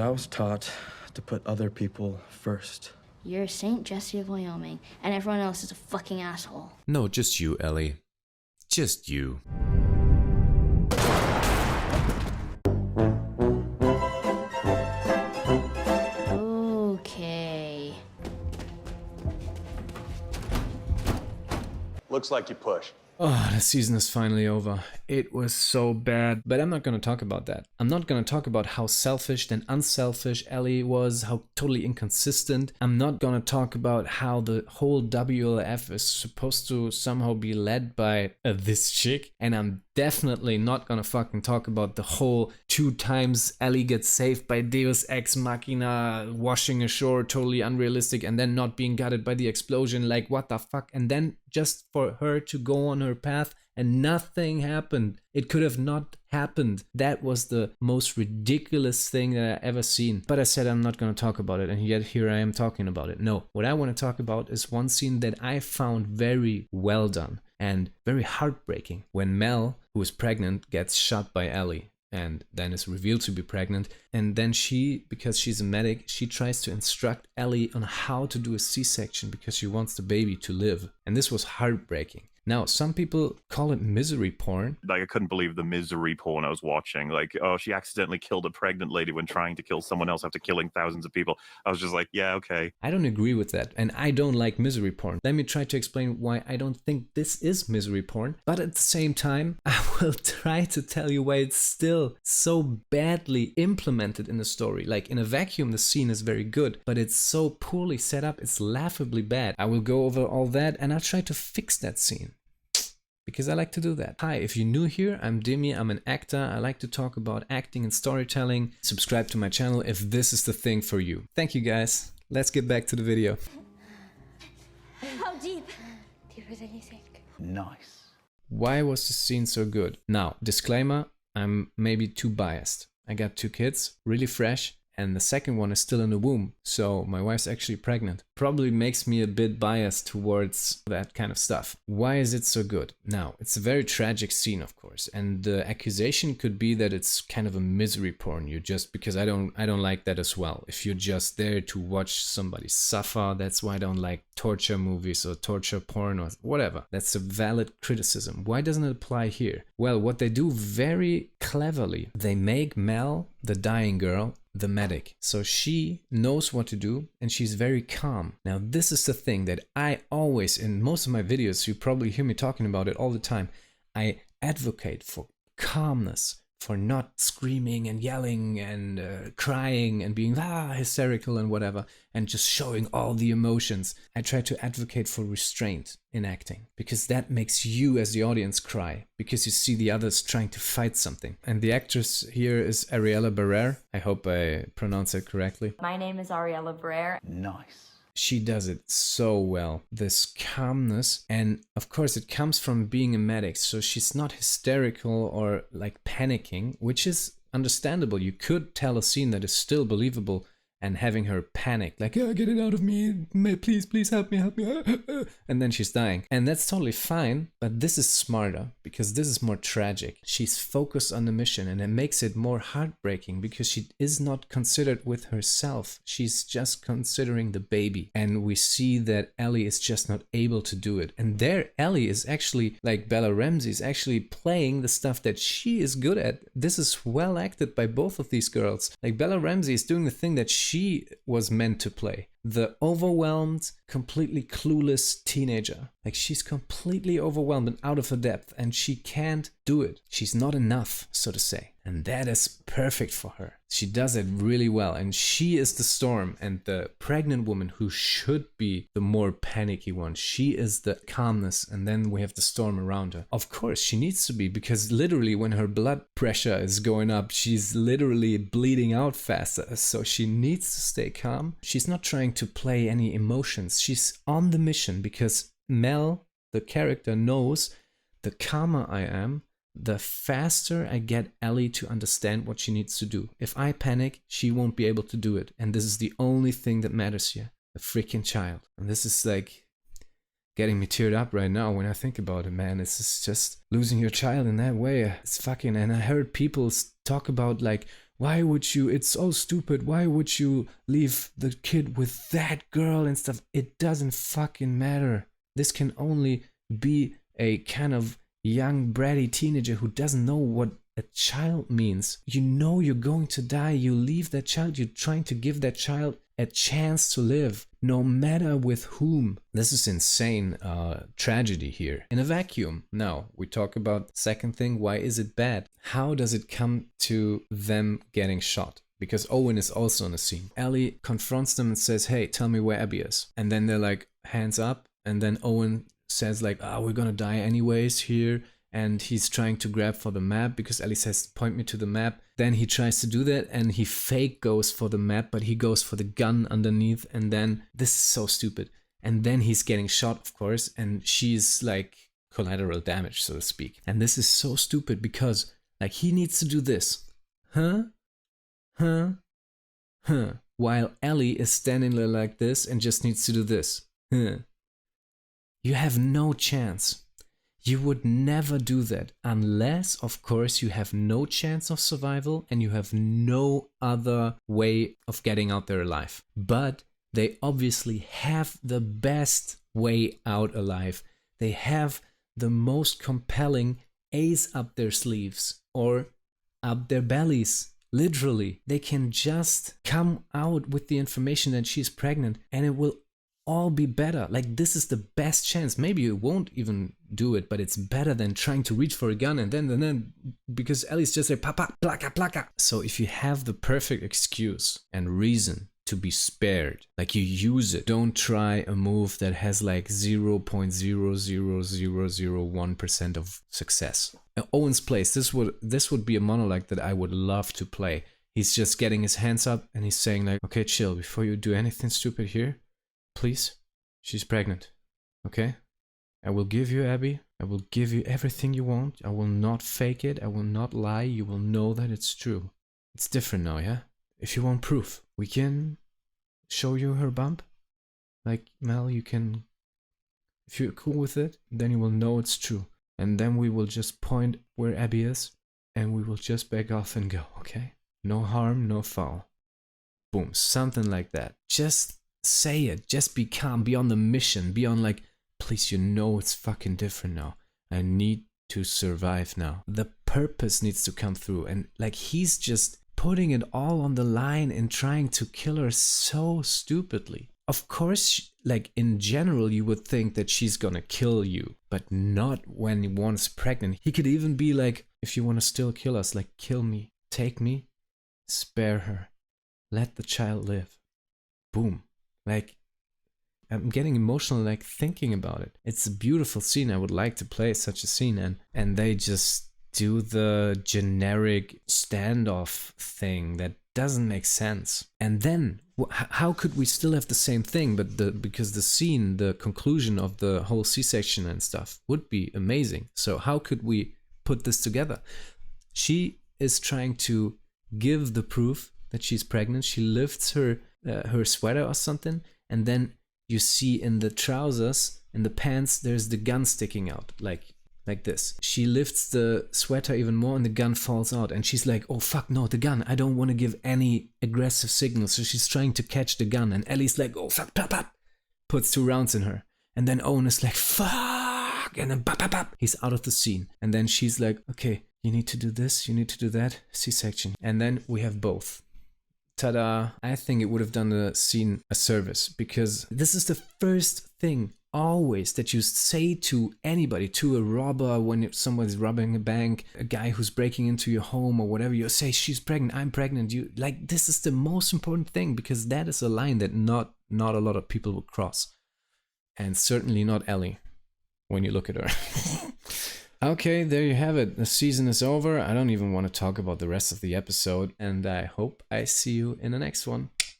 I was taught to put other people first. You're Saint Jesse of Wyoming, and everyone else is a fucking asshole. No, just you, Ellie. Just you. Okay. Looks like you push. Oh, the season is finally over. It was so bad, but I'm not gonna talk about that. I'm not gonna talk about how selfish and unselfish Ellie was, how totally inconsistent. I'm not gonna talk about how the whole WLF is supposed to somehow be led by this chick. And I'm definitely not gonna fucking talk about the whole 2 times Ellie gets saved by Deus Ex Machina, washing ashore, totally unrealistic, and then not being gutted by the explosion. Like, what the fuck? And then just for her to go on her path and nothing happened. It could have not happened. That was the most ridiculous thing that I ever seen. But I said I'm not going to talk about it, and yet here I am talking about it. No, what I want to talk about is one scene that I found very well done and very heartbreaking. When Mel, who is pregnant, gets shot by Ellie and then is revealed to be pregnant. And then she, because she's a medic, she tries to instruct Ellie on how to do a C-section because she wants the baby to live. And this was heartbreaking. Now, some people call it misery porn. Like, I couldn't believe the misery porn I was watching. Like, oh, she accidentally killed a pregnant lady when trying to kill someone else after killing thousands of people. I was just like, yeah, okay. I don't agree with that, and I don't like misery porn. Let me try to explain why I don't think this is misery porn, but at the same time, I will try to tell you why it's still so badly implemented in the story. Like, in a vacuum, the scene is very good, but it's so poorly set up, it's laughably bad. I will go over all that, and I'll try to fix that scene, because I like to do that. Hi, if you're new here, I'm Dimi, I'm an actor. I like to talk about acting and storytelling. Subscribe to my channel if this is the thing for you. Thank you guys. Let's get back to the video. How deep? Deeper than you think. Nice. Why was the scene so good? Now, disclaimer, I'm maybe too biased. I got 2 kids, really fresh, and the second one is still in the womb, so my wife's actually pregnant. Probably makes me a bit biased towards that kind of stuff. Why is it so good? Now, it's a very tragic scene, of course, and the accusation could be that it's kind of a misery porn. You just, because I don't like that as well. If you're just there to watch somebody suffer, that's why I don't like torture movies or torture porn or whatever. That's a valid criticism. Why doesn't it apply here? Well, what they do very cleverly, they make Mel, the dying girl, the medic. So she knows what to do and she's very calm. Now, this is the thing that I always, in most of my videos, you probably hear me talking about it all the time. I advocate for calmness, for not screaming and yelling and crying and being hysterical and whatever, and just showing all the emotions. I try to advocate for restraint in acting, because that makes you as the audience cry, because you see the others trying to fight something. And the actress here is Ariella Barrer. I hope I pronounce it correctly. My name is Ariella Barrer. Nice. She does it so well, this calmness, and of course it comes from being a medic, so she's not hysterical or like panicking, which is understandable. You could tell a scene that is still believable and having her panic, like, oh, get it out of me, please help me, and then she's dying. And that's totally fine, but this is smarter, because this is more tragic. She's focused on the mission, and it makes it more heartbreaking, because she is not considered with herself. She's just considering the baby. And we see that Ellie is just not able to do it. And there, Ellie is actually, like Bella Ramsey, is actually playing the stuff that she is good at. This is well acted by both of these girls. Like, Bella Ramsey is doing the thing that she was meant to play. The overwhelmed, completely clueless teenager. Like, she's completely overwhelmed and out of her depth, and she can't do it. She's not enough, so to say. And that is perfect for her. She does it really well, and she is the storm, and the pregnant woman who should be the more panicky one. She is the calmness, and then we have the storm around her. Of course, she needs to be, because literally when her blood pressure is going up, she's literally bleeding out faster. So she needs to stay calm. She's not trying to play any emotions. She's on the mission, because Mel, the character, knows the calmer I am, the faster I get Ellie to understand what she needs to do. If I panic, she won't be able to do it. And this is the only thing that matters here. The freaking child. And this is like getting me teared up right now when I think about it, man. It's just losing your child in that way. It's fucking... And I heard people talk about like, Why would you? It's so stupid. Why would you leave the kid with that girl and stuff? It doesn't fucking matter. This can only be a kind of young, bratty teenager who doesn't know what a child means. You know you're going to die. You leave that child. You're trying to give that child a chance to live, no matter with whom. This is insane tragedy here. In a vacuum. Now, we talk about second thing. Why is it bad? How does it come to them getting shot? Because Owen is also on the scene. Ellie confronts them and says, hey, tell me where Abby is. And then they're like, hands up. And then Owen says like, we're gonna die anyways here. And he's trying to grab for the map because Ellie says, point me to the map. Then he tries to do that and he fake goes for the map, but he goes for the gun underneath. And then this is so stupid. And then he's getting shot, of course, and she's like collateral damage, so to speak. And this is so stupid because like he needs to do this. While Ellie is standing there like this and just needs to do this. You have no chance. You would never do that unless, of course, you have no chance of survival and you have no other way of getting out there alive. But they obviously have the best way out alive. They have the most compelling ace up their sleeves or up their bellies. Literally, they can just come out with the information that she's pregnant and it will all be better. Like, this is the best chance. Maybe you won't even do it, but it's better than trying to reach for a gun and then because Ellie's just like papa plaka plaka. So if you have the perfect excuse and reason to be spared, like you use it. Don't try a move that has like 0.00001% of success. Owen's place, this would be a monologue that I would love to play. He's just getting his hands up and he's saying like, okay, chill, before you do anything stupid here, please, she's pregnant, okay? I will give you Abby. I will give you everything you want. I will not fake it. I will not lie. You will know that it's true. It's different now, yeah? If you want proof, we can show you her bump. Like, Mel, you can... If you're cool with it, then you will know it's true. And then we will just point where Abby is, and we will just back off and go, okay? No harm, no foul. Boom, something like that. Just say it. Just be calm. Be on the mission. Be on like, please, you know it's fucking different now. I need to survive now. The purpose needs to come through. And like, he's just putting it all on the line and trying to kill her so stupidly. Of course, like in general, you would think that she's gonna kill you, but not when one's pregnant. He could even be like, if you want to still kill us, like, kill me, take me, spare her, let the child live. Boom. Like, I'm getting emotional like thinking about it. It's a beautiful scene. I would like to play such a scene, and they just do the generic standoff thing that doesn't make sense. And then how could we still have the same thing, but because the scene, the conclusion of the whole C-section and stuff would be amazing. So how could we put this together? She is trying to give the proof that she's pregnant. She lifts her sweater or something, and then you see in the trousers, in the pants, there's the gun sticking out, like this. She lifts the sweater even more and the gun falls out, and she's like, oh fuck no, the gun, I don't want to give any aggressive signals. So she's trying to catch the gun, and Ellie's like, oh fuck, pop, pop, puts 2 rounds in her. And then Owen is like, fuck, and then pop, pop, pop, he's out of the scene. And then she's like, okay, you need to do this, you need to do that, C-section. And then we have both. Ta-da. I think it would have done the scene a service, because this is the first thing always that you say to anybody, to a robber, when someone's robbing a bank, a guy who's breaking into your home or whatever, you say, she's pregnant, I'm pregnant. You like, this is the most important thing, because that is a line that not a lot of people will cross, and certainly not Ellie when you look at her. Okay, there you have it. The season is over. I don't even want to talk about the rest of the episode, and I hope I see you in the next one.